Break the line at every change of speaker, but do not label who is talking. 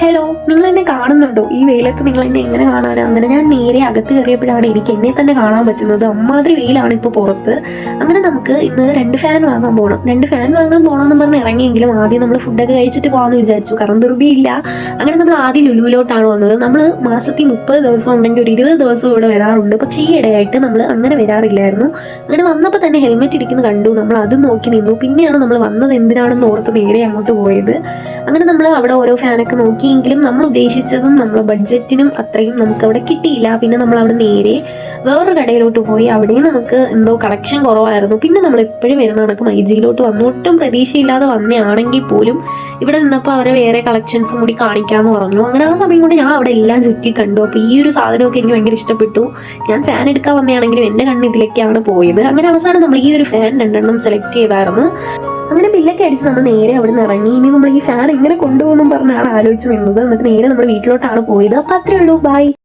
Hello, നിങ്ങൾ എന്നെ കാണുന്നുണ്ടോ? ഈ വെയിലത്ത് നിങ്ങൾ എന്നെ എങ്ങനെ കാണാനാ? അങ്ങനെ ഞാൻ നേരെ അകത്ത് കയറിയപ്പോഴാണ് എനിക്ക് എന്നെ തന്നെ കാണാൻ പറ്റുന്നത്. അമ്മാതിരി വെയിലാണ് ഇപ്പോൾ പുറത്ത്. അങ്ങനെ നമുക്ക് ഇന്ന് 2 ഫാൻ വാങ്ങാൻ പോകണം. 2 ഫാൻ വാങ്ങാൻ പോകണമെന്ന് പറഞ്ഞ് ഇറങ്ങിയെങ്കിലും ആദ്യം നമ്മൾ ഫുഡൊക്കെ കഴിച്ചിട്ട് പോകാമെന്ന് വിചാരിച്ചു. കാരണം ധൃതിയില്ല. അങ്ങനെ നമ്മൾ ആദ്യം ലുലുവിലോട്ടാണ് വന്നത്. നമ്മൾ മാസത്തിൽ 30 ദിവസം ഉണ്ടെങ്കിൽ ഒരു 20 ദിവസം ഇവിടെ വരാറുണ്ട്. പക്ഷേ ഈ ഇടയായിട്ട് നമ്മൾ അങ്ങനെ വരാറില്ലായിരുന്നു. അങ്ങനെ വന്നപ്പോൾ തന്നെ ഹെൽമെറ്റ് ഇരിക്കുന്നത് കണ്ടു. നമ്മൾ അത് നോക്കി നിന്നു. പിന്നെയാണ് നമ്മൾ വന്നത് എന്തിനാണെന്ന് ഓർത്ത് നേരെ അങ്ങോട്ട് പോയത്. അങ്ങനെ നമ്മൾ അവിടെ ഓരോ ഫാനൊക്കെ നോക്കിയെങ്കിലും നമ്മൾ ഉദ്ദേശിച്ചതും നമ്മളെ ബഡ്ജറ്റിനും അത്രയും നമുക്ക് അവിടെ കിട്ടിയില്ല. പിന്നെ നമ്മൾ അവിടെ നേരെ വേറൊരു കടയിലോട്ട് പോയി. അവിടെയും നമുക്ക് എന്തോ കളക്ഷൻ കുറവായിരുന്നു. പിന്നെ നമ്മൾ എപ്പോഴും വരുന്ന കണക്ക് മൈജിയിലോട്ട് വന്നു. ഒട്ടും പ്രതീക്ഷയില്ലാതെ വന്നതാണെങ്കിൽ പോലും ഇവിടെ നിന്നപ്പോൾ അവരെ വേറെ കളക്ഷൻസും കൂടി കാണിക്കാമെന്ന് പറഞ്ഞു. അങ്ങനെ ആ സമയം കൊണ്ട് ഞാൻ അവിടെ എല്ലാം ചുറ്റി കണ്ടു. അപ്പോൾ ഈ ഒരു സാധനമൊക്കെ എനിക്ക് ഭയങ്കര ഇഷ്ടപ്പെട്ടു. ഞാൻ ഫാൻ എടുക്കാൻ വന്നതാണെങ്കിലും എൻ്റെ കണ്ണ് ഇതിലേക്കാണ് പോയത്. അങ്ങനെ അവസാനം നമ്മൾ ഈ ഒരു ഫാൻ 2 സെലക്ട് ചെയ്തായിരുന്നു. അങ്ങനെ ബില്ലൊക്കെ അടിച്ച് നമ്മൾ നേരെ അവിടെ നിന്ന് ഇറങ്ങി. ഇനി നമ്മൾ ഈ ഫാൻ എങ്ങനെ കൊണ്ടുപോകുന്നു പറഞ്ഞാണ് ആലോചിച്ച് നിന്നത്. എന്നിട്ട് നേരെ നമ്മൾ വീട്ടിലോട്ടാണ് പോയത്. അപ്പം അത്രേ ഉള്ളൂ, ബൈ.